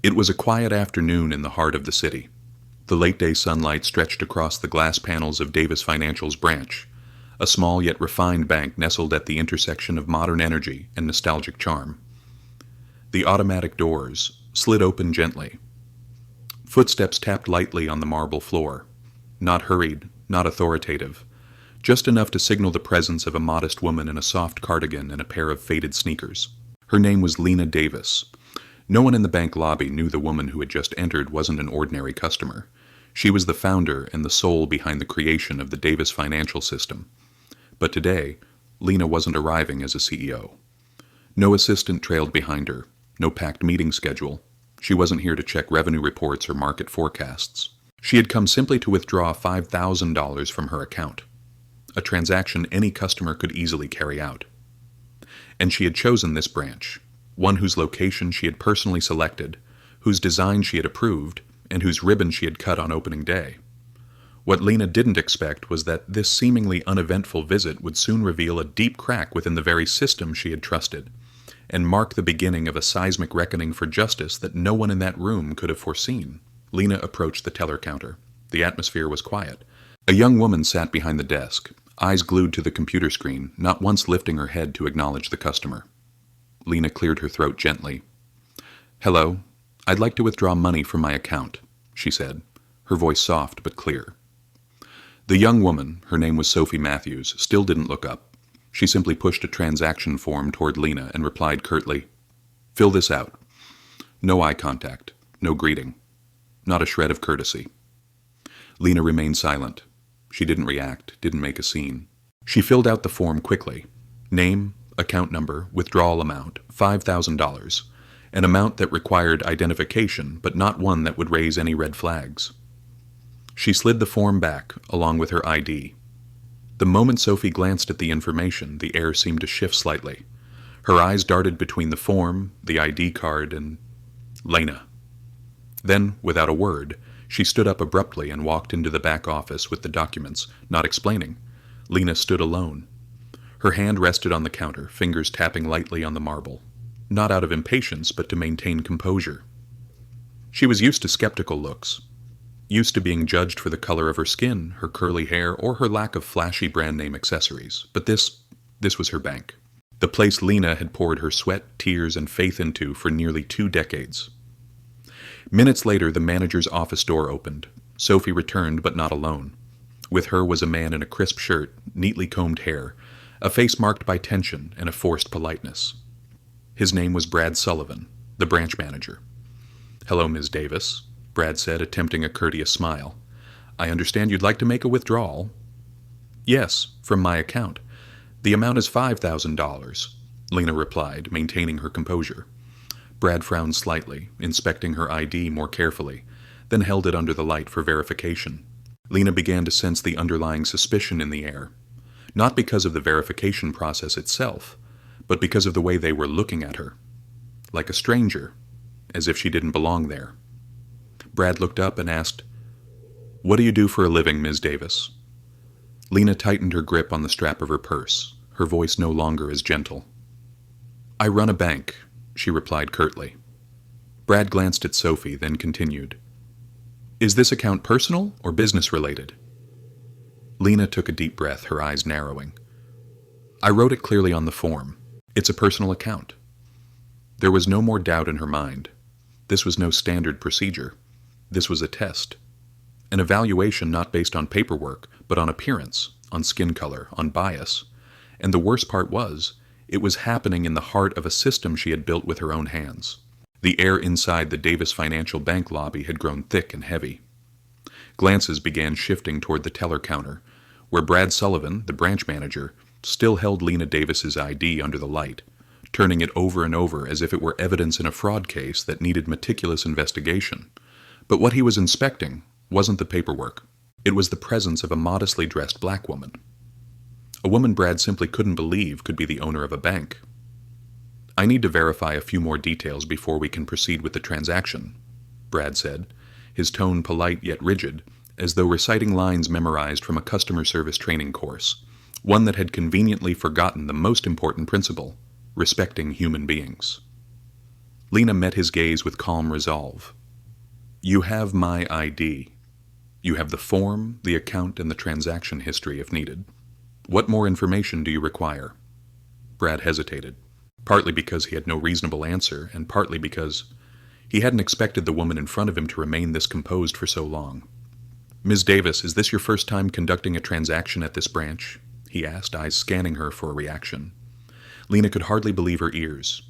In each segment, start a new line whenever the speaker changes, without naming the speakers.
It was a quiet afternoon in the heart of the city. The late-day sunlight stretched across the glass panels of Davis Financial's branch, a small yet refined bank nestled at the intersection of modern energy and nostalgic charm. The automatic doors slid open gently. Footsteps tapped lightly on the marble floor, not hurried, not authoritative, just enough to signal the presence of a modest woman in a soft cardigan and a pair of faded sneakers. Her name was Lena Davis. No one in the bank lobby knew the woman who had just entered wasn't an ordinary customer. She was the founder and the soul behind the creation of the Davis financial system. But today, Lena wasn't arriving as a CEO. No assistant trailed behind her, no packed meeting schedule. She wasn't here to check revenue reports or market forecasts. She had come simply to withdraw $5,000 from her account, a transaction any customer could easily carry out. And she had chosen this branch, one whose location she had personally selected, whose design she had approved, and whose ribbon she had cut on opening day. What Lena didn't expect was that this seemingly uneventful visit would soon reveal a deep crack within the very system she had trusted, and mark the beginning of a seismic reckoning for justice that no one in that room could have foreseen. Lena approached the teller counter. The atmosphere was quiet. A young woman sat behind the desk, eyes glued to the computer screen, not once lifting her head to acknowledge the customer. Lena cleared her throat gently. "Hello, I'd like to withdraw money from my account," she said, her voice soft but clear. The young woman, her name was Sophie Matthews, still didn't look up. She simply pushed a transaction form toward Lena and replied curtly, "Fill this out." No eye contact, no greeting, not a shred of courtesy. Lena remained silent. She didn't react, didn't make a scene. She filled out the form quickly. Name, account number, withdrawal amount, $5,000, an amount that required identification, but not one that would raise any red flags. She slid the form back, along with her ID. The moment Sophie glanced at the information, the air seemed to shift slightly. Her eyes darted between the form, the ID card, and Lena. Then, without a word, she stood up abruptly and walked into the back office with the documents, not explaining. Lena stood alone. Her hand rested on the counter, fingers tapping lightly on the marble, not out of impatience, but to maintain composure. She was used to skeptical looks, used to being judged for the color of her skin, her curly hair, or her lack of flashy brand-name accessories. But this was her bank. The place Lena had poured her sweat, tears, and faith into for nearly 2 decades. Minutes later, the manager's office door opened. Sophie returned, but not alone. With her was a man in a crisp shirt, neatly combed hair, a face marked by tension and a forced politeness. His name was Brad Sullivan, the branch manager. "Hello, Ms. Davis," Brad said, attempting a courteous smile. "I understand you'd like to make a withdrawal." "Yes, from my account. The amount is $5,000, Lena replied, maintaining her composure. Brad frowned slightly, inspecting her ID more carefully, then held it under the light for verification. Lena began to sense the underlying suspicion in the air, not because of the verification process itself, but because of the way they were looking at her. Like a stranger, as if she didn't belong there. Brad looked up and asked, "What do you do for a living, Ms. Davis?" Lena tightened her grip on the strap of her purse, her voice no longer as gentle. "I run a bank," she replied curtly. Brad glanced at Sophie, then continued, "Is this account personal or business related?" Lena took a deep breath, her eyes narrowing. "I wrote it clearly on the form. It's a personal account." There was no more doubt in her mind. This was no standard procedure. This was a test. An evaluation not based on paperwork, but on appearance, on skin color, on bias. And the worst part was, it was happening in the heart of a system she had built with her own hands. The air inside the Davis Financial Bank lobby had grown thick and heavy. Glances began shifting toward the teller counter, where Brad Sullivan, the branch manager, still held Lena Davis's ID under the light, turning it over and over as if it were evidence in a fraud case that needed meticulous investigation. But what he was inspecting wasn't the paperwork. It was the presence of a modestly dressed black woman. A woman Brad simply couldn't believe could be the owner of a bank. "I need to verify a few more details before we can proceed with the transaction," Brad said, his tone polite yet rigid, as though reciting lines memorized from a customer service training course, one that had conveniently forgotten the most important principle, respecting human beings. Lena met his gaze with calm resolve. You have my ID. You have the form, the account, and the transaction history if needed. What more information do you require? Brad hesitated, partly because he had no reasonable answer, and partly because he hadn't expected the woman in front of him to remain this composed for so long. Ms. Davis, is this your first time conducting a transaction at this branch? He asked, eyes scanning her for a reaction. Lena could hardly believe her ears.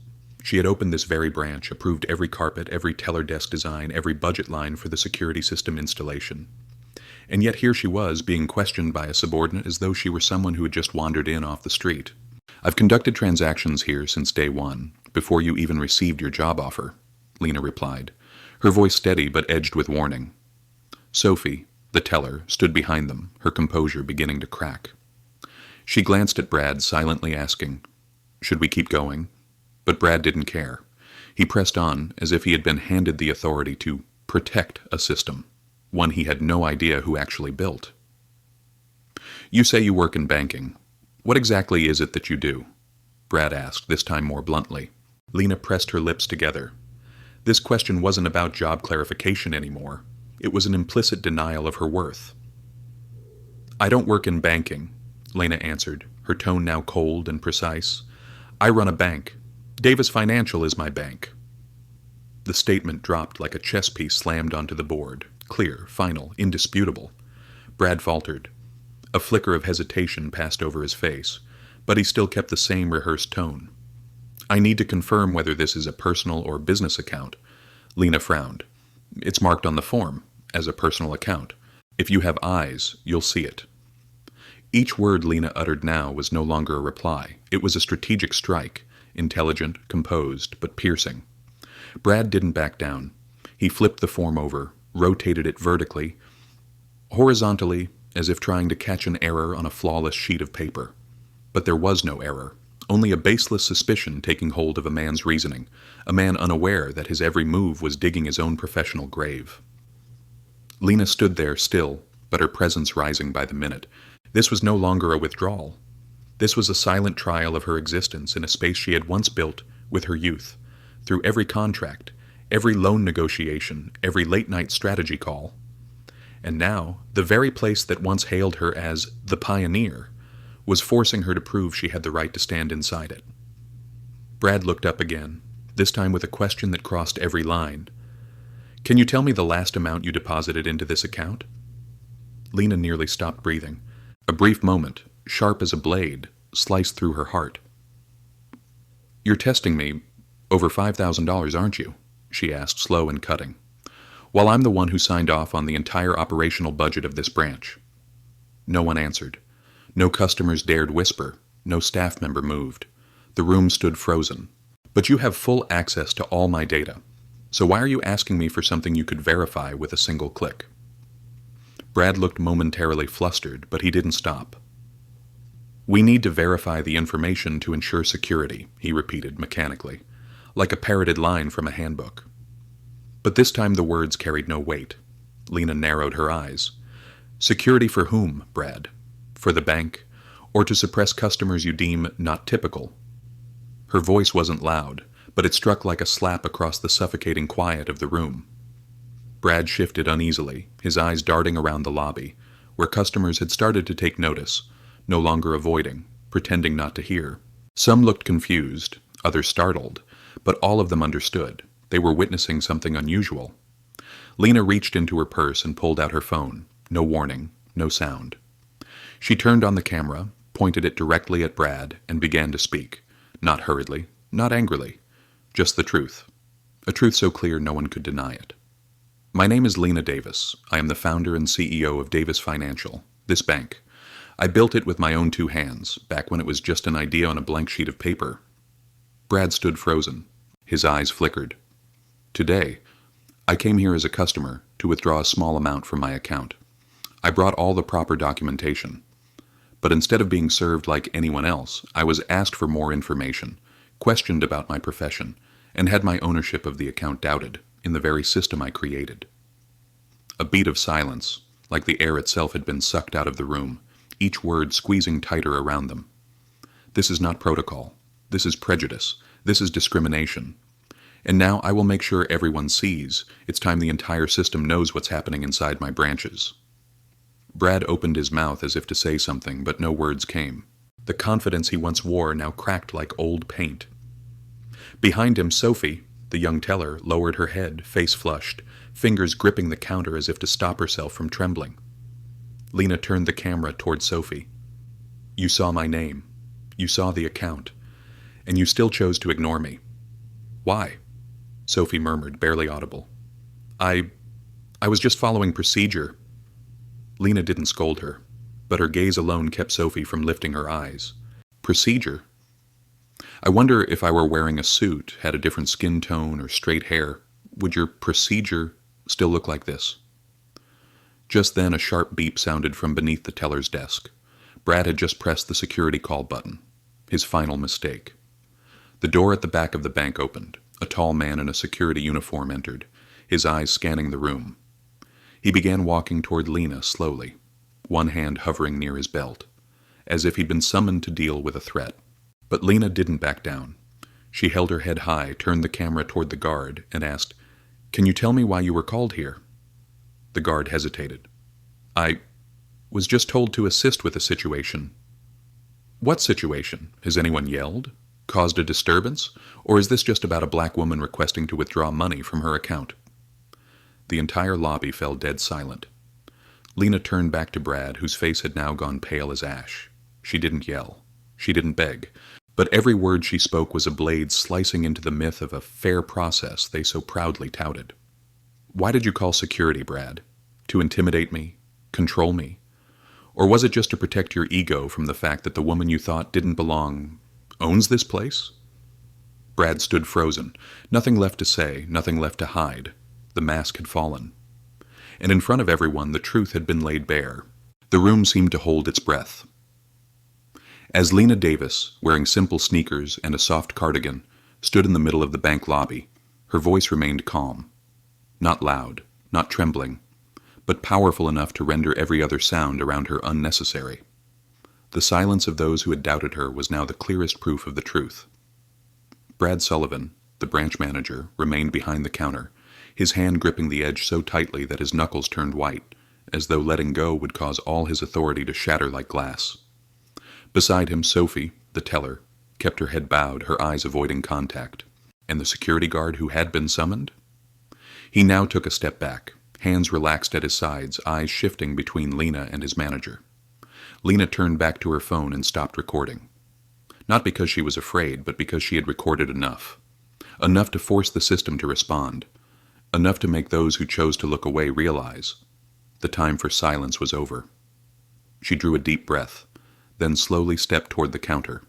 She had opened this very branch, approved every carpet, every teller desk design, every budget line for the security system installation. And yet here she was, being questioned by a subordinate as though she were someone who had just wandered in off the street. I've conducted transactions here since day one, before you even received your job offer, Lena replied, her voice steady but edged with warning. Sophie, the teller, stood behind them, her composure beginning to crack. She glanced at Brad, silently asking, should we keep going? But Brad didn't care. He pressed on, as if he had been handed the authority to protect a system, one he had no idea who actually built. You say you work in banking. What exactly is it that you do? Brad asked, this time more bluntly. Lena pressed her lips together. This question wasn't about job clarification anymore. It was an implicit denial of her worth. I don't work in banking, Lena answered, her tone now cold and precise. I run a bank. Davis Financial is my bank. The statement dropped like a chess piece slammed onto the board, clear, final, indisputable. Brad faltered. A flicker of hesitation passed over his face, but he still kept the same rehearsed tone. I need to confirm whether this is a personal or business account. Lena frowned. It's marked on the form as a personal account. If you have eyes, you'll see it. Each word Lena uttered now was no longer a reply. It was a strategic strike, intelligent, composed, but piercing. Brad didn't back down. He flipped the form over, rotated it vertically, horizontally, as if trying to catch an error on a flawless sheet of paper. But there was no error, only a baseless suspicion taking hold of a man's reasoning, a man unaware that his every move was digging his own professional grave. Lena stood there still, but her presence rising by the minute. This was no longer a withdrawal. This was a silent trial of her existence in a space she had once built with her youth, through every contract, every loan negotiation, every late-night strategy call. And now, the very place that once hailed her as the pioneer was forcing her to prove she had the right to stand inside it. Brad looked up again, this time with a question that crossed every line. Can you tell me the last amount you deposited into this account? Lena nearly stopped breathing. A brief moment, sharp as a blade, sliced through her heart. You're testing me over $5,000, aren't you? She asked, slow and cutting. While I'm the one who signed off on the entire operational budget of this branch. No one answered. No customers dared whisper. No staff member moved. The room stood frozen. But you have full access to all my data. So why are you asking me for something you could verify with a single click? Brad looked momentarily flustered, but he didn't stop. We need to verify the information to ensure security, he repeated mechanically, like a parroted line from a handbook. But this time the words carried no weight. Lena narrowed her eyes. Security for whom, Brad? For the bank? Or to suppress customers you deem not typical? Her voice wasn't loud, but it struck like a slap across the suffocating quiet of the room. Brad shifted uneasily, his eyes darting around the lobby, where customers had started to take notice, no longer avoiding, pretending not to hear. Some looked confused, others startled, but all of them understood. They were witnessing something unusual. Lena reached into her purse and pulled out her phone. No warning, no sound. She turned on the camera, pointed it directly at Brad, and began to speak. Not hurriedly, not angrily. Just the truth. A truth so clear no one could deny it. My name is Lena Davis. I am the founder and CEO of Davis Financial, this bank. I built it with my own two hands, back when it was just an idea on a blank sheet of paper. Brad stood frozen. His eyes flickered. Today, I came here as a customer to withdraw a small amount from my account. I brought all the proper documentation. But instead of being served like anyone else, I was asked for more information, questioned about my profession, and had my ownership of the account doubted in the very system I created. A beat of silence, like the air itself had been sucked out of the room, each word squeezing tighter around them. This is not protocol. This is prejudice. This is discrimination. And now I will make sure everyone sees. It's time the entire system knows what's happening inside my branches." Brad opened his mouth as if to say something, but no words came. The confidence he once wore now cracked like old paint. Behind him, Sophie, the young teller, lowered her head, face flushed, fingers gripping the counter as if to stop herself from trembling. Lena turned the camera toward Sophie. "You saw my name. You saw the account. And you still chose to ignore me. Why?" Sophie murmured, barely audible. I was just following procedure." Lena didn't scold her, but her gaze alone kept Sophie from lifting her eyes. "Procedure? I wonder if I were wearing a suit, had a different skin tone or straight hair, would your procedure still look like this?" Just then a sharp beep sounded from beneath the teller's desk. Brad had just pressed the security call button. His final mistake. The door at the back of the bank opened. A tall man in a security uniform entered, his eyes scanning the room. He began walking toward Lena slowly, one hand hovering near his belt, as if he'd been summoned to deal with a threat. But Lena didn't back down. She held her head high, turned the camera toward the guard, and asked, "Can you tell me why you were called here?" The guard hesitated. "I was just told to assist with a situation." "What situation? Has anyone yelled? Caused a disturbance? Or is this just about a black woman requesting to withdraw money from her account?" The entire lobby fell dead silent. Lena turned back to Brad, whose face had now gone pale as ash. She didn't yell. She didn't beg. But every word she spoke was a blade slicing into the myth of a fair process they so proudly touted. "Why did you call security, Brad? To intimidate me? Control me? Or was it just to protect your ego from the fact that the woman you thought didn't belong owns this place?" Brad stood frozen, nothing left to say, nothing left to hide. The mask had fallen. And in front of everyone, the truth had been laid bare. The room seemed to hold its breath. As Lena Davis, wearing simple sneakers and a soft cardigan, stood in the middle of the bank lobby, her voice remained calm. Not loud, not trembling, but powerful enough to render every other sound around her unnecessary. The silence of those who had doubted her was now the clearest proof of the truth. Brad Sullivan, the branch manager, remained behind the counter, his hand gripping the edge so tightly that his knuckles turned white, as though letting go would cause all his authority to shatter like glass. Beside him, Sophie, the teller, kept her head bowed, her eyes avoiding contact. And the security guard who had been summoned? He now took a step back, hands relaxed at his sides, eyes shifting between Lena and his manager. Lena turned back to her phone and stopped recording. Not because she was afraid, but because she had recorded enough. Enough to force the system to respond. Enough to make those who chose to look away realize the time for silence was over. She drew a deep breath, then slowly stepped toward the counter.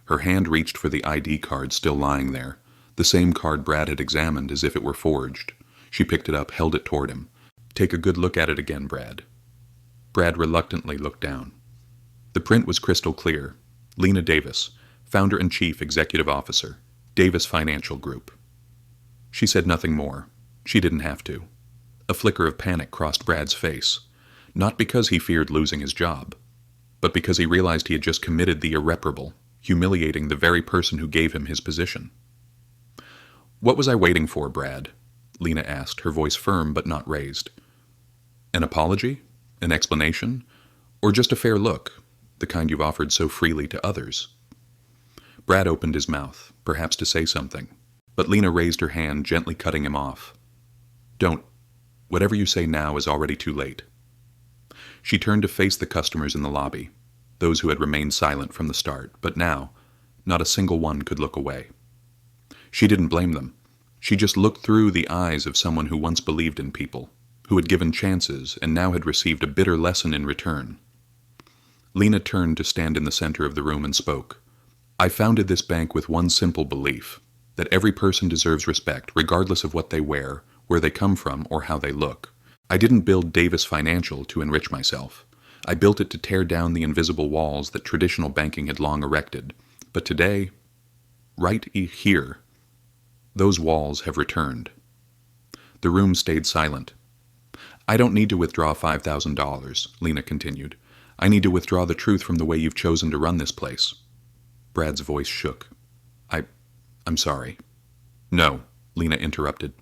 Her hand reached for the ID card still lying there, the same card Brad had examined as if it were forged. She picked it up, held it toward him. "Take a good look at it again, Brad." Brad reluctantly looked down. The print was crystal clear. Lena Davis, Founder and Chief Executive Officer, Davis Financial Group. She said nothing more. She didn't have to. A flicker of panic crossed Brad's face, not because he feared losing his job, but because he realized he had just committed the irreparable, humiliating the very person who gave him his position. "What was I waiting for, Brad?" Lena asked, her voice firm but not raised. "An apology? An explanation? Or just a fair look, the kind you've offered so freely to others?" Brad opened his mouth, perhaps to say something, but Lena raised her hand, gently cutting him off. "Don't. Whatever you say now is already too late." She turned to face the customers in the lobby, those who had remained silent from the start, but now, not a single one could look away. She didn't blame them. She just looked through the eyes of someone who once believed in people, who had given chances and now had received a bitter lesson in return. Lena turned to stand in the center of the room and spoke. "I founded this bank with one simple belief, that every person deserves respect, regardless of what they wear, where they come from, or how they look. I didn't build Davis Financial to enrich myself. I built it to tear down the invisible walls that traditional banking had long erected. But today, right here, those walls have returned." The room stayed silent. "I don't need to withdraw $5,000, Lena continued. "I need to withdraw the truth from the way you've chosen to run this place." Brad's voice shook. I'm sorry." "No," Lena interrupted.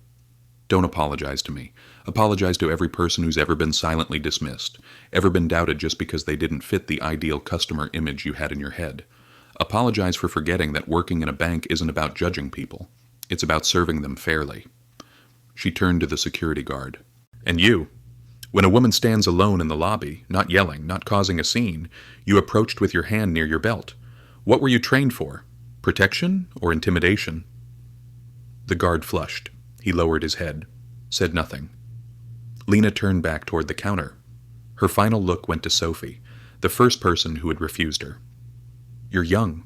Don't apologize to me. Apologize to every person who's ever been silently dismissed, ever been doubted just because they didn't fit the ideal customer image you had in your head. Apologize for forgetting that working in a bank isn't about judging people. It's about serving them fairly. She turned to the security guard. And you? When a woman stands alone in the lobby, not yelling, not causing a scene, you approached with your hand near your belt. What were you trained for? Protection or intimidation? The guard flushed. He lowered his head, said nothing. Lena turned back toward the counter. Her final look went to Sophie, the first person who had refused her. You're young.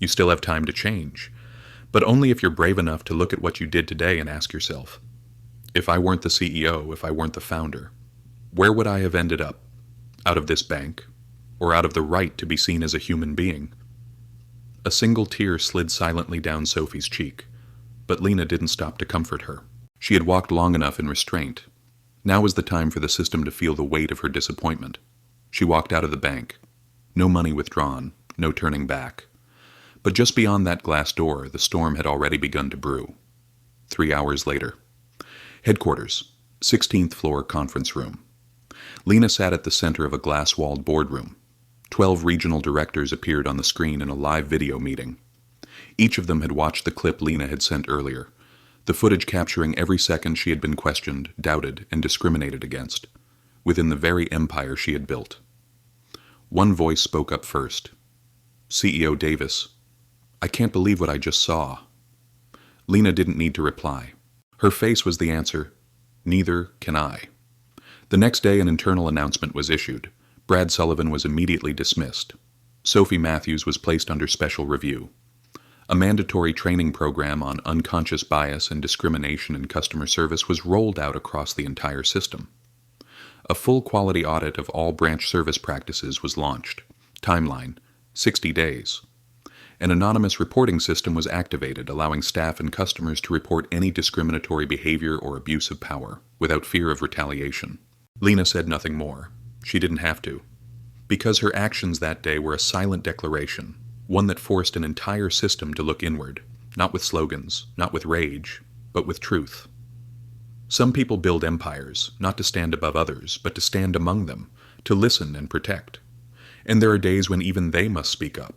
You still have time to change, but only if you're brave enough to look at what you did today and ask yourself, if I weren't the CEO, if I weren't the founder, where would I have ended up? Out of this bank, or out of the right to be seen as a human being? A single tear slid silently down Sophie's cheek, but Lena didn't stop to comfort her. She had walked long enough in restraint. Now was the time for the system to feel the weight of her disappointment. She walked out of the bank. No money withdrawn, no turning back. But just beyond that glass door, the storm had already begun to brew. 3 hours later. Headquarters, 16th floor conference room. Lena sat at the center of a glass-walled boardroom. 12 regional directors appeared on the screen in a live video meeting. Each of them had watched the clip Lena had sent earlier, the footage capturing every second she had been questioned, doubted, and discriminated against, within the very empire she had built. One voice spoke up first. CEO Davis, I can't believe what I just saw. Lena didn't need to reply. Her face was the answer, neither can I. The next day an internal announcement was issued. Brad Sullivan was immediately dismissed. Sophie Matthews was placed under special review. A mandatory training program on unconscious bias and discrimination in customer service was rolled out across the entire system. A full quality audit of all branch service practices was launched. Timeline, 60 days. An anonymous reporting system was activated, allowing staff and customers to report any discriminatory behavior or abuse of power, without fear of retaliation. Lena said nothing more. She didn't have to. Because her actions that day were a silent declaration, one that forced an entire system to look inward, not with slogans, not with rage, but with truth. Some people build empires, not to stand above others, but to stand among them, to listen and protect. And there are days when even they must speak up,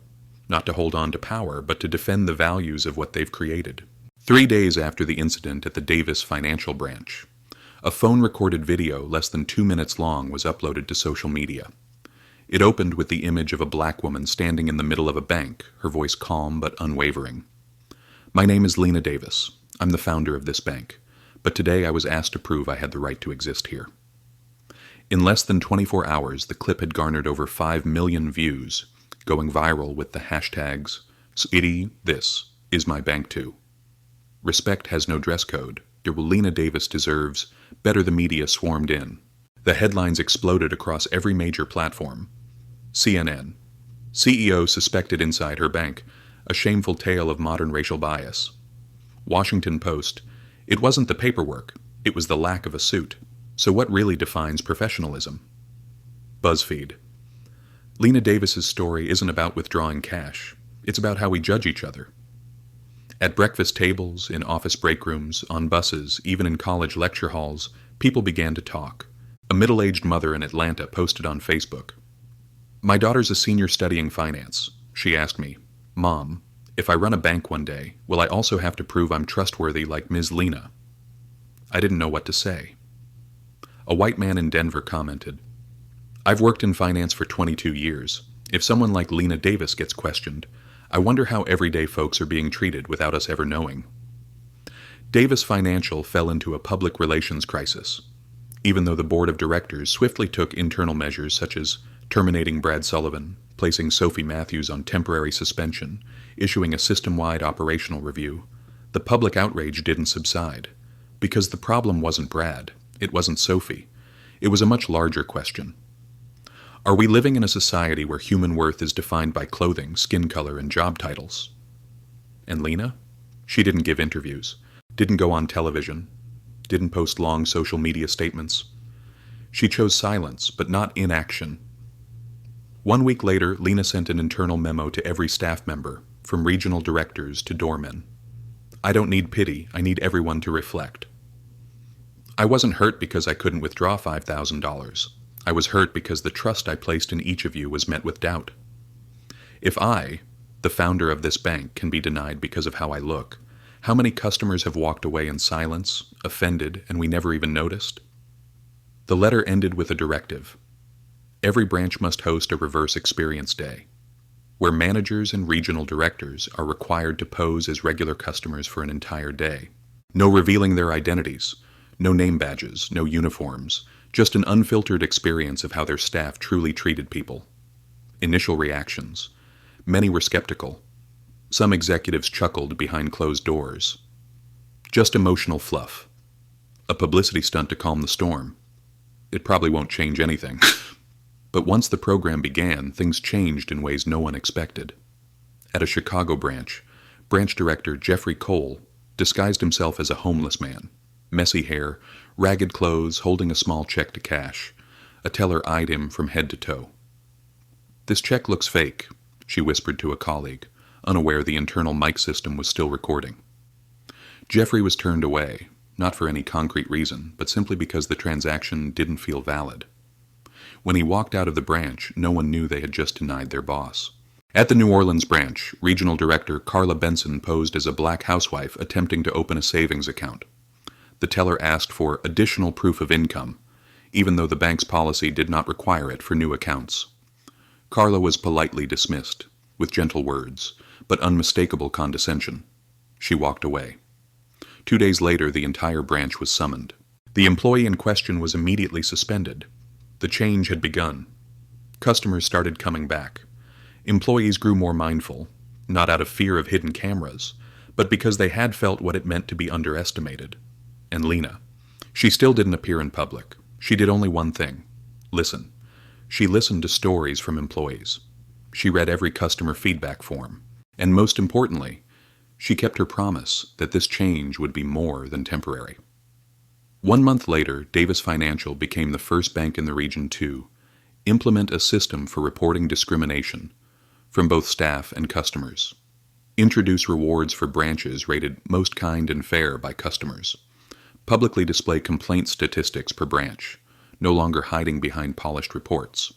not to hold on to power, but to defend the values of what they've created. 3 days after the incident at the Davis financial branch, a phone-recorded video less than 2 minutes long was uploaded to social media. It opened with the image of a black woman standing in the middle of a bank, her voice calm but unwavering. My name is Lena Davis. I'm the founder of this bank, but today I was asked to prove I had the right to exist here. In less than 24 hours, the clip had garnered over 5 million views, going viral with the hashtags, Itty, this is my bank too. Respect has no dress code. Lena Davis deserves. Better the media swarmed in. The headlines exploded across every major platform. CNN. CEO suspected inside her bank. A shameful tale of modern racial bias. Washington Post. It wasn't the paperwork. It was the lack of a suit. So what really defines professionalism? BuzzFeed. Lena Davis's story isn't about withdrawing cash. It's about how we judge each other. At breakfast tables, in office break rooms, on buses, even in college lecture halls, people began to talk. A middle-aged mother in Atlanta posted on Facebook. My daughter's a senior studying finance. She asked me, Mom, if I run a bank one day, will I also have to prove I'm trustworthy like Ms. Lena? I didn't know what to say. A white man in Denver commented, I've worked in finance for 22 years. If someone like Lena Davis gets questioned, I wonder how everyday folks are being treated without us ever knowing. Davis Financial fell into a public relations crisis. Even though the board of directors swiftly took internal measures such as terminating Brad Sullivan, placing Sophie Matthews on temporary suspension, issuing a system-wide operational review, the public outrage didn't subside. Because the problem wasn't Brad, it wasn't Sophie. It was a much larger question. Are we living in a society where human worth is defined by clothing, skin color, and job titles? And Lena? She didn't give interviews, didn't go on television, didn't post long social media statements. She chose silence, but not inaction. 1 week later, Lena sent an internal memo to every staff member, from regional directors to doormen. I don't need pity, I need everyone to reflect. I wasn't hurt because I couldn't withdraw $5,000. I was hurt because the trust I placed in each of you was met with doubt. If I, the founder of this bank, can be denied because of how I look, how many customers have walked away in silence, offended, and we never even noticed? The letter ended with a directive. Every branch must host a reverse experience day, where managers and regional directors are required to pose as regular customers for an entire day. No revealing their identities, no name badges, no uniforms, just an unfiltered experience of how their staff truly treated people. Initial reactions. Many were skeptical. Some executives chuckled behind closed doors. Just emotional fluff. A publicity stunt to calm the storm. It probably won't change anything. But once the program began, things changed in ways no one expected. At a Chicago branch director Jeffrey Cole disguised himself as a homeless man. Messy hair, ragged clothes, holding a small check to cash. A teller eyed him from head to toe. "This check looks fake," she whispered to a colleague, unaware the internal mic system was still recording. Jeffrey was turned away, not for any concrete reason, but simply because the transaction didn't feel valid. When he walked out of the branch, no one knew they had just denied their boss. At the New Orleans branch, regional director Carla Benson posed as a black housewife attempting to open a savings account. The teller asked for additional proof of income, even though the bank's policy did not require it for new accounts. Carla was politely dismissed, with gentle words, but unmistakable condescension. She walked away. 2 days later, the entire branch was summoned. The employee in question was immediately suspended. The change had begun. Customers started coming back. Employees grew more mindful, not out of fear of hidden cameras, but because they had felt what it meant to be underestimated. And Lena. She still didn't appear in public. She did only one thing: listen. She listened to stories from employees. She read every customer feedback form. And most importantly, she kept her promise that this change would be more than temporary. 1 month later, Davis Financial became the first bank in the region to implement a system for reporting discrimination from both staff and customers, introduce rewards for branches rated most kind and fair by customers, publicly display complaint statistics per branch, no longer hiding behind polished reports.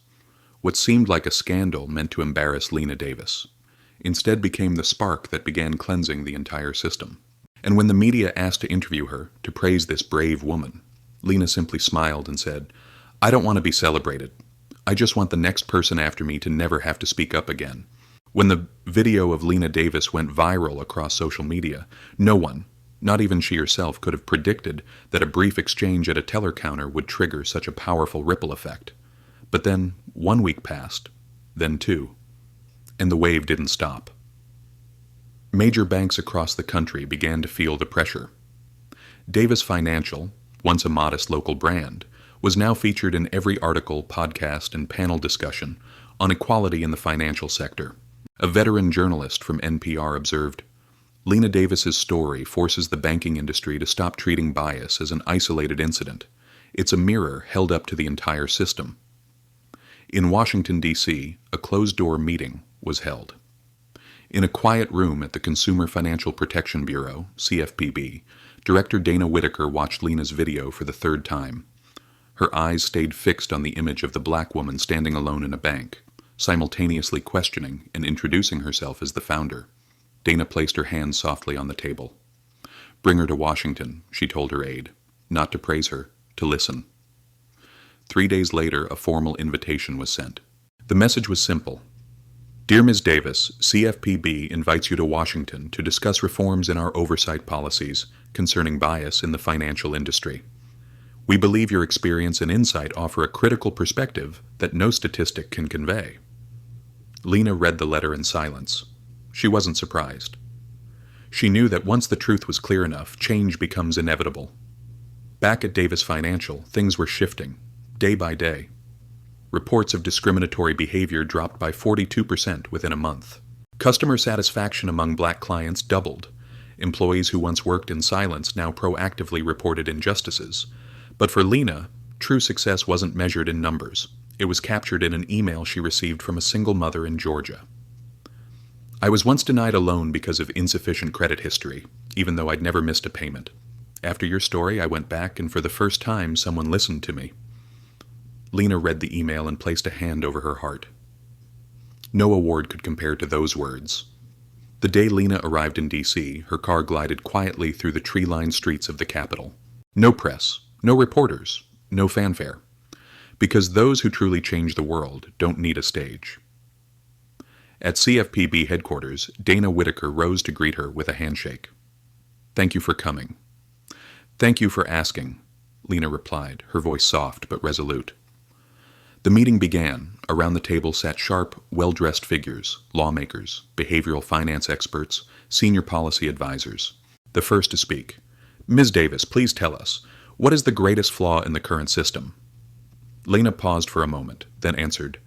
What seemed like a scandal meant to embarrass Lena Davis instead became the spark that began cleansing the entire system. And when the media asked to interview her, to praise this brave woman, Lena simply smiled and said, "I don't want to be celebrated. I just want the next person after me to never have to speak up again." When the video of Lena Davis went viral across social media, no one, not even she herself, could have predicted that a brief exchange at a teller counter would trigger such a powerful ripple effect. But then 1 week passed, then 2, and the wave didn't stop. Major banks across the country began to feel the pressure. Davis Financial, once a modest local brand, was now featured in every article, podcast, and panel discussion on equality in the financial sector. A veteran journalist from NPR observed, "Lena Davis's story forces the banking industry to stop treating bias as an isolated incident. It's a mirror held up to the entire system." In Washington, D.C., a closed-door meeting was held. In a quiet room at the Consumer Financial Protection Bureau, CFPB, Director Dana Whitaker watched Lena's video for the 3rd time. Her eyes stayed fixed on the image of the black woman standing alone in a bank, simultaneously questioning and introducing herself as the founder. Dana placed her hand softly on the table. "Bring her to Washington," she told her aide, not to praise her, to listen. 3 days later, a formal invitation was sent. The message was simple. "Dear Ms. Davis, CFPB invites you to Washington to discuss reforms in our oversight policies concerning bias in the financial industry. We believe your experience and insight offer a critical perspective that no statistic can convey." Lena read the letter in silence. She wasn't surprised. She knew that once the truth was clear enough, change becomes inevitable. Back at Davis Financial, things were shifting, day by day. Reports of discriminatory behavior dropped by 42% within a month. Customer satisfaction among black clients doubled. Employees who once worked in silence now proactively reported injustices. But for Lena, true success wasn't measured in numbers. It was captured in an email she received from a single mother in Georgia. "I was once denied a loan because of insufficient credit history. even though I'd never missed a payment. After your story, I went back, and for the first time, someone listened to me." Lena read the email and placed a hand over her heart. No award could compare to those words. The day Lena arrived in D.C., her car glided quietly through the tree-lined streets of the capital. No press, no reporters, no fanfare. Because those who truly change the world don't need a stage. At CFPB headquarters, Dana Whitaker rose to greet her with a handshake. "Thank you for coming." "Thank you for asking," Lena replied, her voice soft but resolute. The meeting began. Around the table sat sharp, well-dressed figures, lawmakers, behavioral finance experts, senior policy advisors. The first to speak. "Ms. Davis, please tell us, what is the greatest flaw in the current system?" Lena paused for a moment, then answered,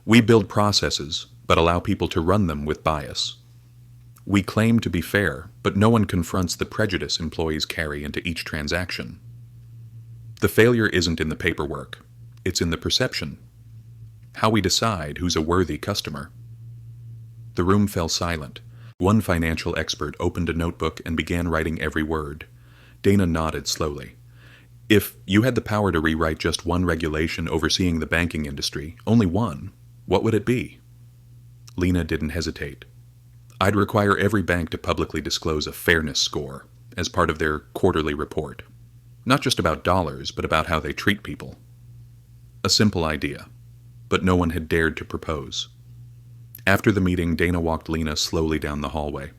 "We build processes, but allow people to run them with bias. We claim to be fair, but no one confronts the prejudice employees carry into each transaction. The failure isn't in the paperwork. It's in the perception. How we decide who's a worthy customer." The room fell silent. One financial expert opened a notebook and began writing every word. Dana nodded slowly. "If you had the power to rewrite just one regulation overseeing the banking industry, only one, what would it be?" Lena didn't hesitate. "I'd require every bank to publicly disclose a fairness score as part of their quarterly report. Not just about dollars, but about how they treat people." A simple idea, but no one had dared to propose. After the meeting, Dana walked Lena slowly down the hallway.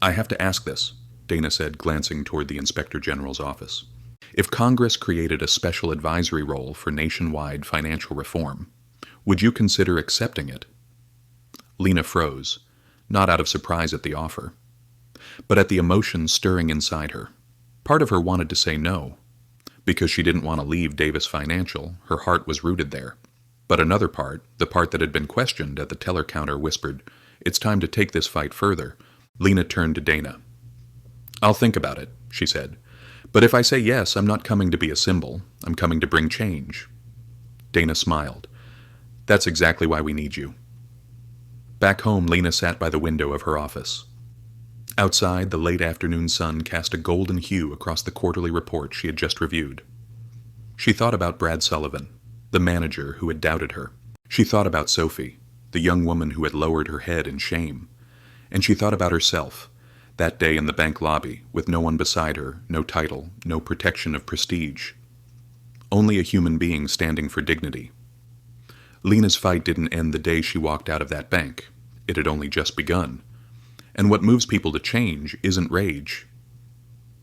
"I have to ask this," Dana said, glancing toward the Inspector General's office. "If Congress created a special advisory role for nationwide financial reform, would you consider accepting it?" Lena froze, not out of surprise at the offer, but at the emotion stirring inside her. Part of her wanted to say no, because she didn't want to leave Davis Financial. Her heart was rooted there. But another part, the part that had been questioned at the teller counter, whispered, "It's time to take this fight further." Lena turned to Dana. "I'll think about it," she said. "But if I say yes, I'm not coming to be a symbol. I'm coming to bring change." Dana smiled. "That's exactly why we need you." Back home, Lena sat by the window of her office. Outside, the late afternoon sun cast a golden hue across the quarterly report she had just reviewed. She thought about Brad Sullivan, the manager who had doubted her. She thought about Sophie, the young woman who had lowered her head in shame. And she thought about herself, that day in the bank lobby, with no one beside her, no title, no protection of prestige. Only a human being standing for dignity. Lena's fight didn't end the day she walked out of that bank. It had only just begun. And what moves people to change isn't rage.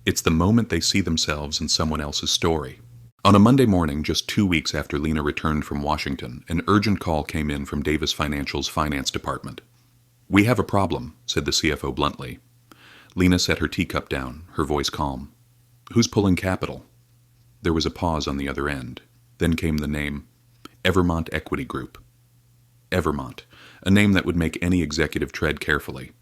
It's the moment they see themselves in someone else's story. On a Monday morning, just 2 weeks after Lena returned from Washington, an urgent call came in from Davis Financial's finance department. "We have a problem," said the CFO bluntly. Lena set her teacup down, her voice calm. "Who's pulling capital?" There was a pause on the other end. Then came the name, Evermont Equity Group. Evermont, a name that would make any executive tread carefully.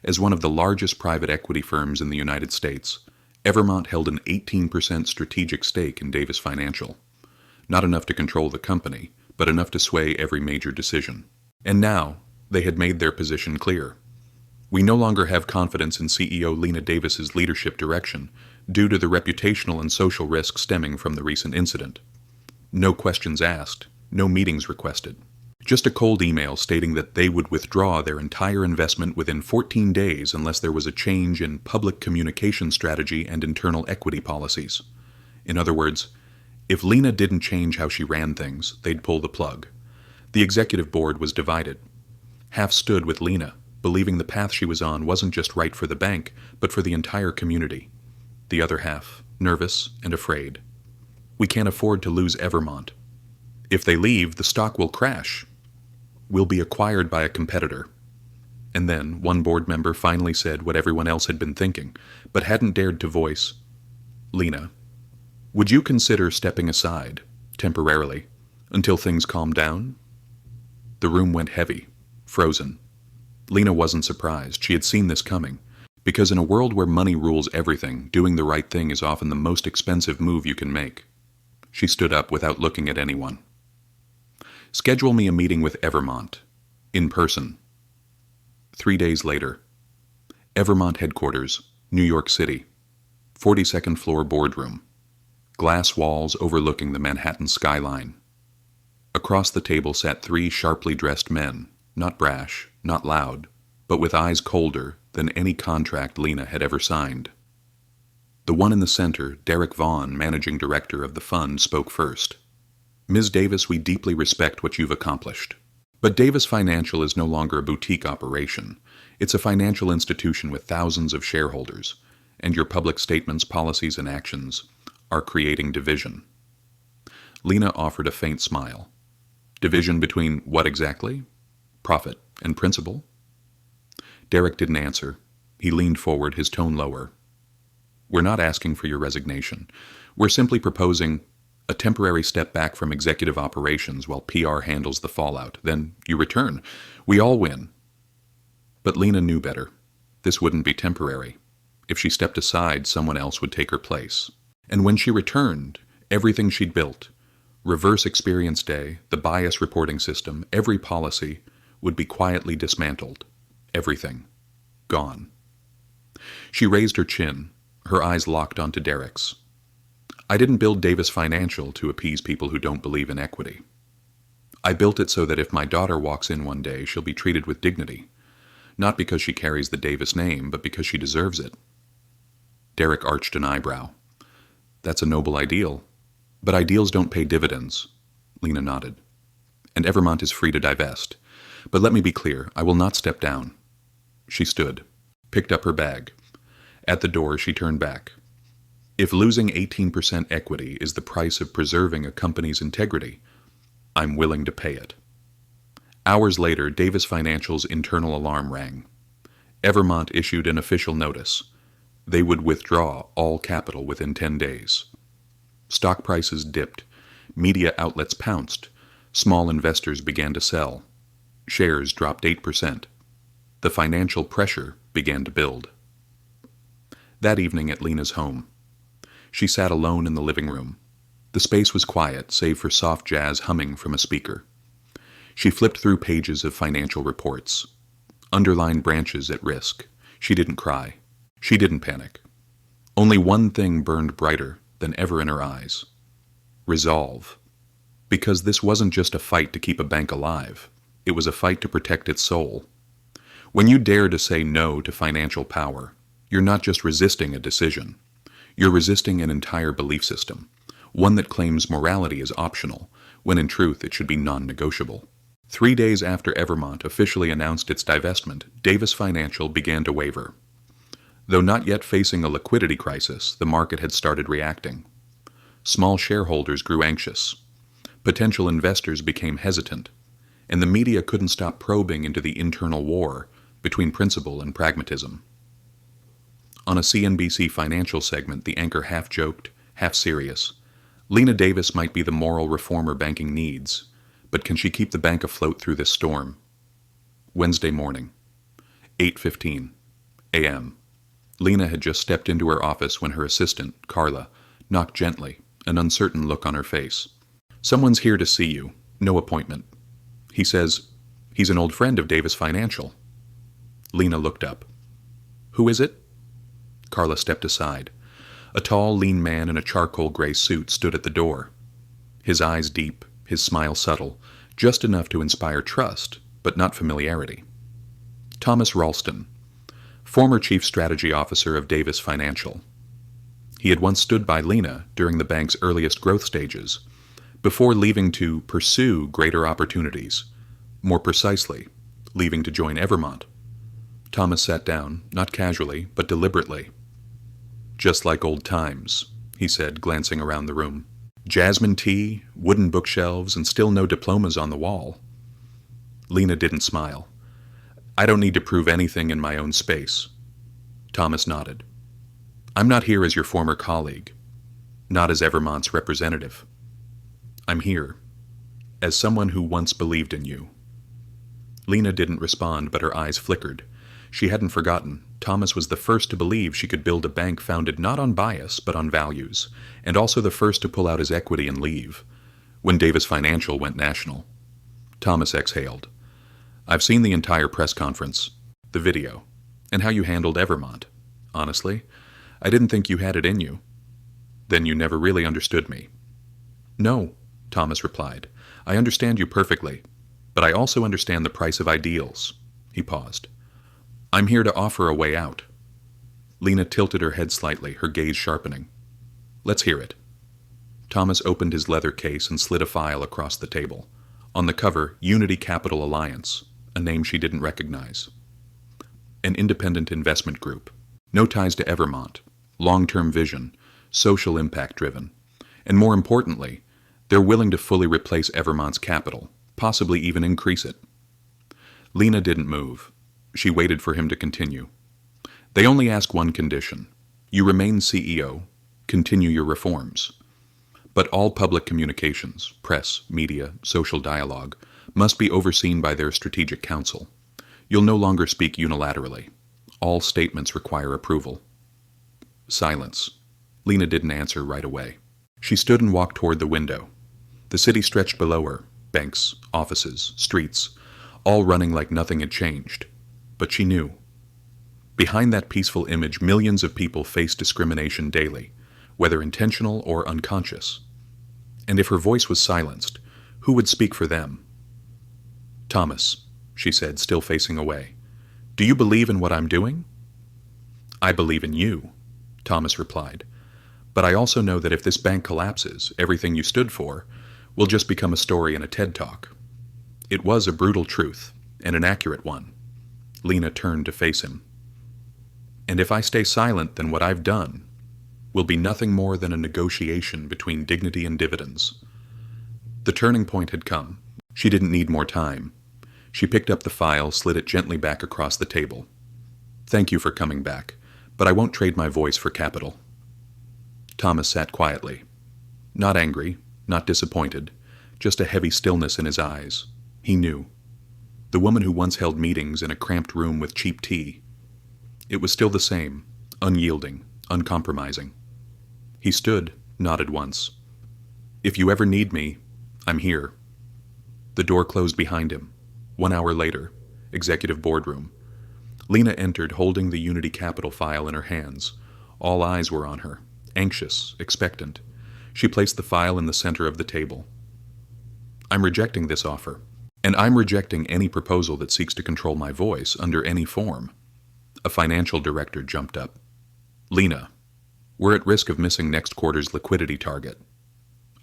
As one of the largest private equity firms in the United States, Evermont held an 18% strategic stake in Davis Financial. Not enough to control the company, but enough to sway every major decision. And now, they had made their position clear. "We no longer have confidence in CEO Lena Davis's leadership direction due to the reputational and social risks stemming from the recent incident." No questions asked, no meetings requested. Just a cold email stating that they would withdraw their entire investment within 14 days unless there was a change in public communication strategy and internal equity policies. In other words, if Lena didn't change how she ran things, they'd pull the plug. The executive board was divided. Half stood with Lena, believing the path she was on wasn't just right for the bank, but for the entire community. The other half, nervous and afraid. "We can't afford to lose Evermont. If they leave, the stock will crash. We'll be acquired by a competitor." And then one board member finally said what everyone else had been thinking, but hadn't dared to voice. "Lena, would you consider stepping aside, temporarily, until things calm down?" The room went heavy, frozen. Lena wasn't surprised. She had seen this coming. Because in a world where money rules everything, doing the right thing is often the most expensive move you can make. She stood up without looking at anyone. "Schedule me a meeting with Evermont. In person." 3 days later. Evermont headquarters, New York City. 42nd floor boardroom. Glass walls overlooking the Manhattan skyline. Across the table sat three sharply dressed men, not brash, not loud, but with eyes colder than any contract Lena had ever signed. The one in the center, Derek Vaughan, managing director of the fund, spoke first. "Ms. Davis, we deeply respect what you've accomplished. But Davis Financial is no longer a boutique operation. It's a financial institution with thousands of shareholders, and your public statements, policies, and actions are creating division." Lena offered a faint smile. Division between what exactly? Profit and principle? Derek didn't answer. He leaned forward, his tone lower. "We're not asking for your resignation. We're simply proposing a temporary step back from executive operations while PR handles the fallout. Then you return. We all win." But Lena knew better. This wouldn't be temporary. If she stepped aside, someone else would take her place. And when she returned, everything she'd built, reverse experience day, the bias reporting system, every policy, would be quietly dismantled. Everything. Gone. She raised her chin, her eyes locked onto Derek's. "I didn't build Davis Financial to appease people who don't believe in equity. I built it so that if my daughter walks in one day, she'll be treated with dignity. Not because she carries the Davis name, but because she deserves it." Derek arched an eyebrow. "That's a noble ideal. But ideals don't pay dividends." Lena nodded. "And Evermont is free to divest. But let me be clear, I will not step down." She stood, picked up her bag. At the door, she turned back. "If losing 18% equity is the price of preserving a company's integrity, I'm willing to pay it." Hours later, Davis Financial's internal alarm rang. Evermont issued an official notice. They would withdraw all capital within 10 days. Stock prices dipped. Media outlets pounced. Small investors began to sell. Shares dropped 8%. The financial pressure began to build. That evening at Lena's home, she sat alone in the living room. The space was quiet, save for soft jazz humming from a speaker. She flipped through pages of financial reports. Underlined branches at risk. She didn't cry. She didn't panic. Only one thing burned brighter than ever in her eyes. Resolve. Because this wasn't just a fight to keep a bank alive. It was a fight to protect its soul. When you dare to say no to financial power, you're not just resisting a decision. You're resisting an entire belief system, one that claims morality is optional, when in truth it should be non-negotiable. 3 days after Evermont officially announced its divestment, Davis Financial began to waver. Though not yet facing a liquidity crisis, the market had started reacting. Small shareholders grew anxious. Potential investors became hesitant, and the media couldn't stop probing into the internal war between principle and pragmatism. On a CNBC financial segment, the anchor half joked, half serious. Lena Davis might be the moral reformer banking needs, but can she keep the bank afloat through this storm? Wednesday morning, 8:15 a.m. Lena had just stepped into her office when her assistant, Carla, knocked gently, an uncertain look on her face. "Someone's here to see you. No appointment. He says he's an old friend of Davis Financial." Lena looked up. "Who is it?" Carla stepped aside. A tall, lean man in a charcoal gray suit stood at the door. His eyes deep, his smile subtle, just enough to inspire trust, but not familiarity. Thomas Ralston, former Chief Strategy Officer of Davis Financial. He had once stood by Lena during the bank's earliest growth stages, before leaving to pursue greater opportunities, more precisely, leaving to join Evermont. Thomas sat down, not casually, but deliberately. "Just like old times," he said, glancing around the room. "Jasmine tea, wooden bookshelves, and still no diplomas on the wall." Lena didn't smile. "I don't need to prove anything in my own space." Thomas nodded. "I'm not here as your former colleague, not as Evermont's representative. I'm here as someone who once believed in you." Lena didn't respond, but her eyes flickered. She hadn't forgotten. Thomas was the first to believe she could build a bank founded not on bias, but on values, and also the first to pull out his equity and leave, when Davis Financial went national. Thomas exhaled. "I've seen the entire press conference, the video, and how you handled Evermont. honestly. I didn't think you had it in you. Then you never really understood me. No, Thomas replied. I understand you perfectly, but I also understand the price of ideals. He paused. I'm here to offer a way out. Lena tilted her head slightly, her gaze sharpening. Let's hear it. Thomas opened his leather case and slid a file across the table. On the cover, Unity Capital Alliance, a name she didn't recognize. An independent investment group. No ties to Evermont. Long-term vision. Social impact driven. And more importantly, they're willing to fully replace Evermont's capital, possibly even increase it. Lena didn't move. She waited for him to continue. They only ask one condition. You remain CEO, continue your reforms. But all public communications, press, media, social dialogue, must be overseen by their strategic council. You'll no longer speak unilaterally. All statements require approval. Silence. Lena didn't answer right away. She stood and walked toward the window. The city stretched below her, banks, offices, streets, all running like nothing had changed. But she knew. Behind that peaceful image, millions of people face discrimination daily, whether intentional or unconscious. And if her voice was silenced, who would speak for them? Thomas, she said, still facing away. Do you believe in what I'm doing? I believe in you, Thomas replied. But I also know that if this bank collapses, everything you stood for will just become a story in a TED Talk. It was a brutal truth, and an accurate one. Lena turned to face him. And if I stay silent, then what I've done will be nothing more than a negotiation between dignity and dividends. The turning point had come. She didn't need more time. She picked up the file, slid it gently back across the table. Thank you for coming back, but I won't trade my voice for capital. Thomas sat quietly. Not angry, not disappointed, just a heavy stillness in his eyes. He knew. The woman who once held meetings in a cramped room with cheap tea. It was still the same, unyielding, uncompromising. He stood, nodded once. If you ever need me, I'm here. The door closed behind him. 1 hour later, executive boardroom. Lena entered holding the Unity Capital file in her hands. All eyes were on her, anxious, expectant. She placed the file in the center of the table. I'm rejecting this offer, and I'm rejecting any proposal that seeks to control my voice under any form. A financial director jumped up. Lena, we're at risk of missing next quarter's liquidity target.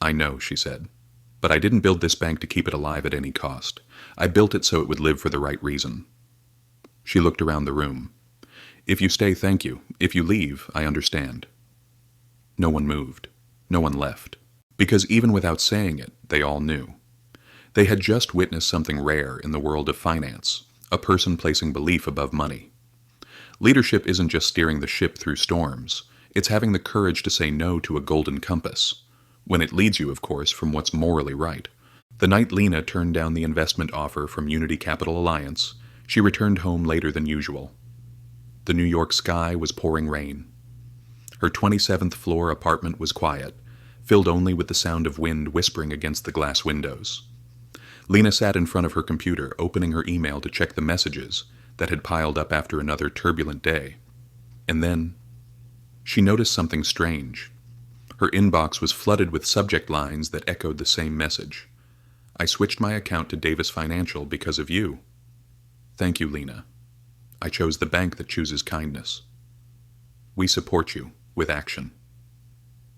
I know, she said, but I didn't build this bank to keep it alive at any cost. I built it so it would live for the right reason. She looked around the room. If you stay, thank you. If you leave, I understand. No one moved. No one left. Because even without saying it, they all knew. They had just witnessed something rare in the world of finance, a person placing belief above money. Leadership isn't just steering the ship through storms. It's having the courage to say no to a golden compass, when it leads you, of course, from what's morally right. The night Lena turned down the investment offer from Unity Capital Alliance, she returned home later than usual. The New York sky was pouring rain. Her 27th floor apartment was quiet, filled only with the sound of wind whispering against the glass windows. Lena sat in front of her computer, opening her email to check the messages that had piled up after another turbulent day. And then she noticed something strange. Her inbox was flooded with subject lines that echoed the same message. I switched my account to Davis Financial because of you. Thank you, Lena. I chose the bank that chooses kindness. We support you, with action.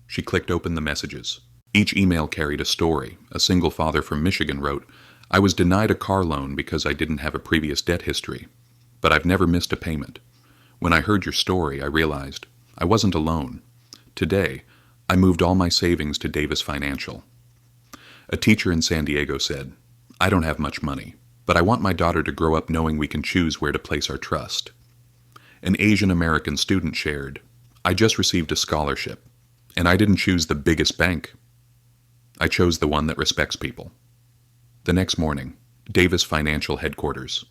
She clicked open the messages. Each email carried a story. A single father from Michigan wrote, I was denied a car loan because I didn't have a previous debt history, but I've never missed a payment. When I heard your story, I realized I wasn't alone. Today, I moved all my savings to Davis Financial. A teacher in San Diego said, I don't have much money, but I want my daughter to grow up knowing we can choose where to place our trust. An Asian American student shared, I just received a scholarship, and I didn't choose the biggest bank. I chose the one that respects people. The next morning, Davis Financial headquarters.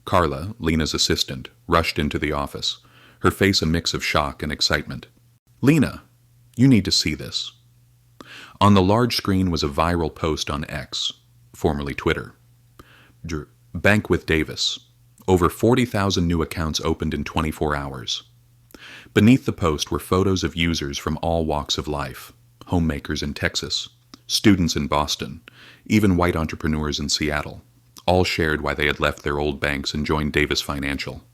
Carla, Lena's assistant, rushed into the office, her face a mix of shock and excitement. Lena, you need to see this. On the large screen was a viral post on X, formerly Twitter. Bank with Davis. Over 40,000 new accounts opened in 24 hours. Beneath the post were photos of users from all walks of life: homemakers in Texas, students in Boston, even white entrepreneurs in Seattle. All shared why they had left their old banks and joined Davis Financial.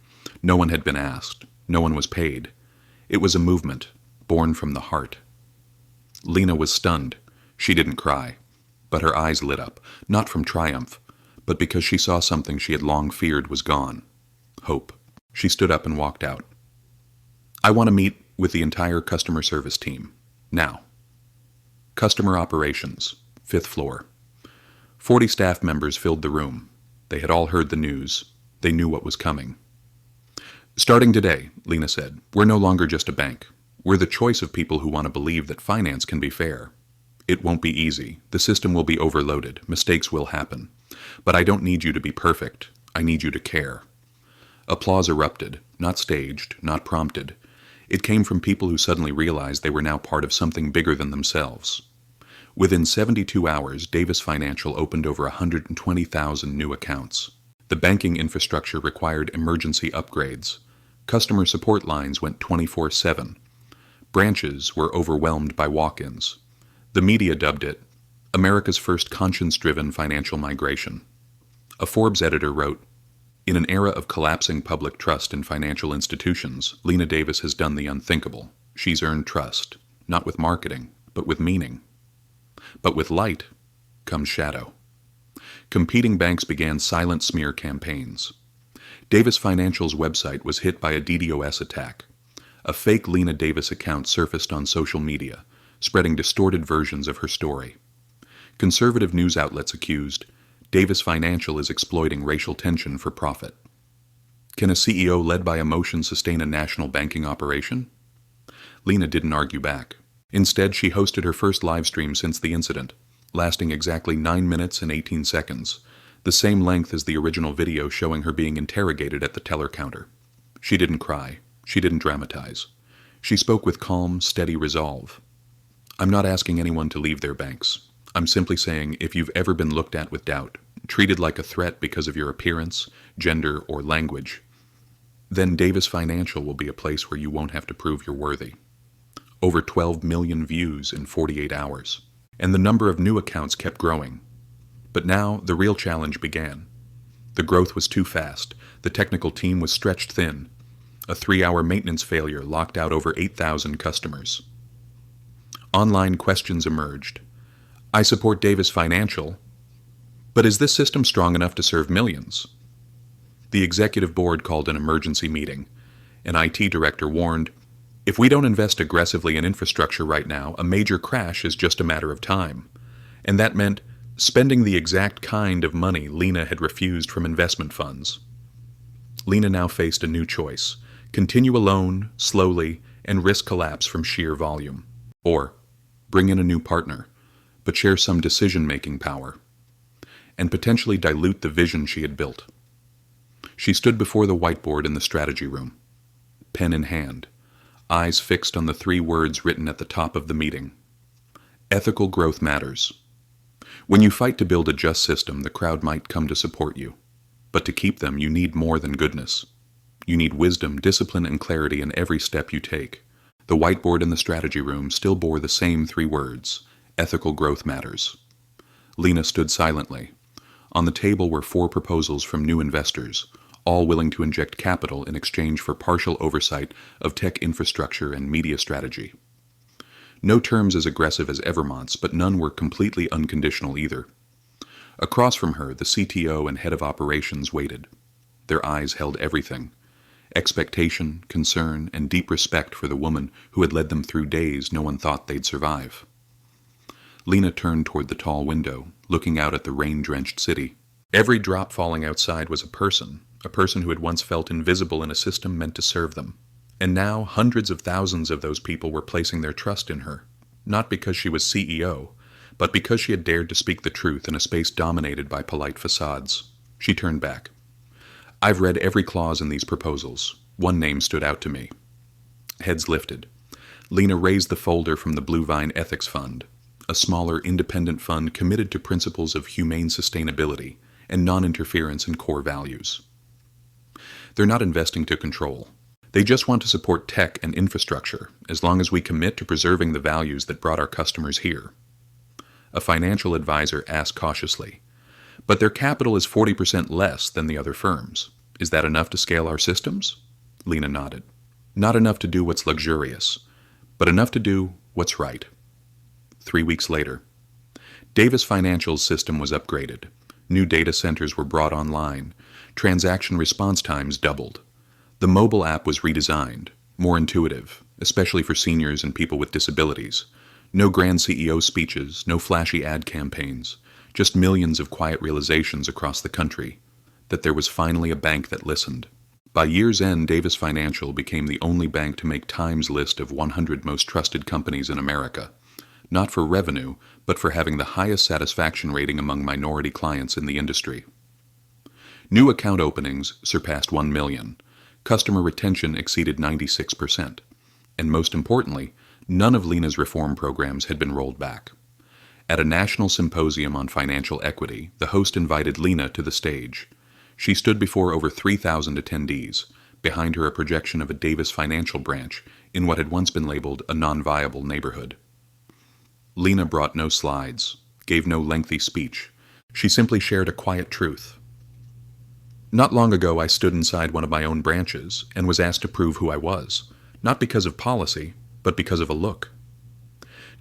No one had been asked. No one was paid. It was a movement, born from the heart. Lena was stunned. She didn't cry, but her eyes lit up, not from triumph, but because she saw something she had long feared was gone: hope. She stood up and walked out. "I want to meet with the entire customer service team. Now." Customer operations, 5th floor. 40 staff members filled the room. They had all heard the news. They knew what was coming. "Starting today," Lena said, "we're no longer just a bank. We're the choice of people who want to believe that finance can be fair. It won't be easy. The system will be overloaded. Mistakes will happen. But I don't need you to be perfect. I need you to care." Applause erupted, not staged, not prompted. It came from people who suddenly realized they were now part of something bigger than themselves. Within 72 hours, Davis Financial opened over 120,000 new accounts. The banking infrastructure required emergency upgrades. Customer support lines went 24/7. Branches were overwhelmed by walk-ins. The media dubbed it America's first conscience-driven financial migration. A Forbes editor wrote, "In an era of collapsing public trust in financial institutions, Lena Davis has done the unthinkable. She's earned trust, not with marketing, but with meaning." But with light comes shadow. Competing banks began silent smear campaigns. Davis Financial's website was hit by a DDoS attack. A fake Lena Davis account surfaced on social media, spreading distorted versions of her story. Conservative news outlets accused, Davis Financial is exploiting racial tension for profit. Can a CEO led by emotion sustain a national banking operation? Lena didn't argue back. Instead, she hosted her first live stream since the incident, lasting exactly 9 minutes and 18 seconds, the same length as the original video showing her being interrogated at the teller counter. She didn't cry. She didn't dramatize. She spoke with calm, steady resolve. "I'm not asking anyone to leave their banks. I'm simply saying if you've ever been looked at with doubt, treated like a threat because of your appearance, gender, or language, then Davis Financial will be a place where you won't have to prove you're worthy." Over 12 million views in 48 hours. And the number of new accounts kept growing. But now the real challenge began. The growth was too fast. The technical team was stretched thin. A 3-hour maintenance failure locked out over 8,000 customers. Online questions emerged. "I support Davis Financial, but is this system strong enough to serve millions?" The executive board called an emergency meeting. An IT director warned, "If we don't invest aggressively in infrastructure right now, a major crash is just a matter of time." And that meant spending the exact kind of money Lena had refused from investment funds. Lena now faced a new choice: continue alone, slowly, and risk collapse from sheer volume. Or bring in a new partner, but share some decision-making power, and potentially dilute the vision she had built. She stood before the whiteboard in the strategy room, pen in hand, eyes fixed on the 3 words written at the top of the meeting. Ethical growth matters. When you fight to build a just system, the crowd might come to support you. But to keep them, you need more than goodness. You need wisdom, discipline, and clarity in every step you take. The whiteboard in the strategy room still bore the same 3 words: ethical growth matters. Lena stood silently. On the table were 4 proposals from new investors, all willing to inject capital in exchange for partial oversight of tech infrastructure and media strategy. No terms as aggressive as Evermont's, but none were completely unconditional either. Across from her, the CTO and head of operations waited. Their eyes held everything: expectation, concern, and deep respect for the woman who had led them through days no one thought they'd survive. Lena turned toward the tall window, looking out at the rain-drenched city. Every drop falling outside was a person who had once felt invisible in a system meant to serve them. And now hundreds of thousands of those people were placing their trust in her, not because she was CEO, but because she had dared to speak the truth in a space dominated by polite facades. She turned back. "I've read every clause in these proposals. One name stood out to me." Heads lifted. Lena raised the folder from the Blue Vine Ethics Fund, a smaller, independent fund committed to principles of humane sustainability and non-interference in core values. They're not investing to control. They just want to support tech and infrastructure, as long as we commit to preserving the values that brought our customers here. A financial advisor asked cautiously, "But their capital is 40% less than the other firms. Is that enough to scale our systems?" Lena nodded. "Not enough to do what's luxurious, but enough to do what's right." 3 weeks later, Davis Financial's system was upgraded. New data centers were brought online. Transaction response times doubled. The mobile app was redesigned, more intuitive, especially for seniors and people with disabilities. No grand CEO speeches, no flashy ad campaigns, just millions of quiet realizations across the country that there was finally a bank that listened. By year's end, Davis Financial became the only bank to make Time's list of 100 most trusted companies in America, not for revenue, but for having the highest satisfaction rating among minority clients in the industry. New account openings surpassed 1 million. Customer retention exceeded 96%. And most importantly, none of Lena's reform programs had been rolled back. At a national symposium on financial equity, the host invited Lena to the stage. She stood before over 3,000 attendees, behind her a projection of a Davis Financial branch in what had once been labeled a non-viable neighborhood. Lena brought no slides, gave no lengthy speech. She simply shared a quiet truth. "Not long ago I stood inside one of my own branches and was asked to prove who I was, not because of policy, but because of a look.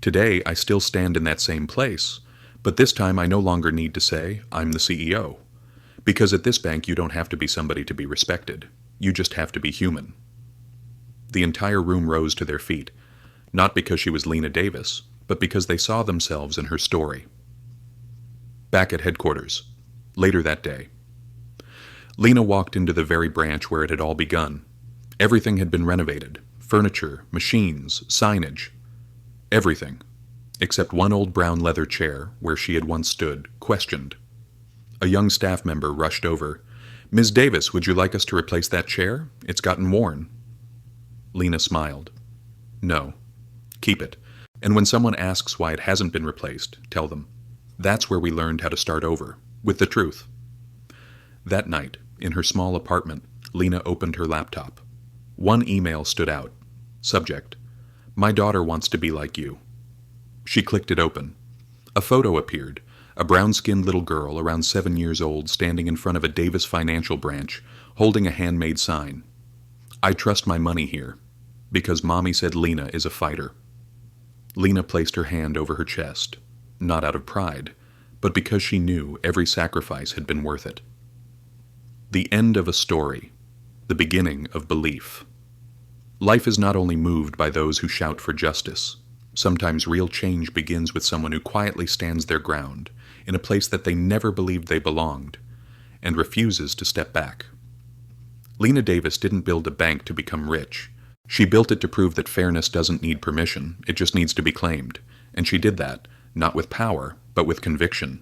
Today I still stand in that same place, but this time I no longer need to say, 'I'm the CEO.' Because at this bank you don't have to be somebody to be respected. You just have to be human." The entire room rose to their feet, not because she was Lena Davis, but because they saw themselves in her story. Back at headquarters, later that day, Lena walked into the very branch where it had all begun. Everything had been renovated: furniture, machines, signage, everything, except one old brown leather chair where she had once stood, questioned. A young staff member rushed over. "Ms. Davis, would you like us to replace that chair? It's gotten worn." Lena smiled. "No. Keep it. And when someone asks why it hasn't been replaced, tell them. That's where we learned how to start over, with the truth." That night, in her small apartment, Lena opened her laptop. One email stood out. Subject: "My daughter wants to be like you." She clicked it open. A photo appeared. A brown-skinned little girl around 7 years old standing in front of a Davis Financial branch, holding a handmade sign. "I trust my money here, because Mommy said Lena is a fighter." Lena placed her hand over her chest, not out of pride, but because she knew every sacrifice had been worth it. The end of a story, the beginning of belief. Life is not only moved by those who shout for justice. Sometimes real change begins with someone who quietly stands their ground, in a place that they never believed they belonged, and refuses to step back. Lena Davis didn't build a bank to become rich. She built it to prove that fairness doesn't need permission, it just needs to be claimed. And she did that, not with power, but with conviction.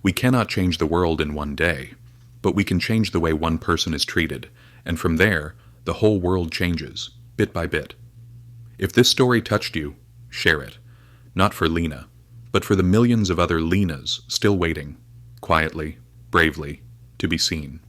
We cannot change the world in one day, but we can change the way one person is treated, and from there, the whole world changes, bit by bit. If this story touched you, share it. Not for Lena, but for the millions of other Lenas still waiting, quietly, bravely, to be seen.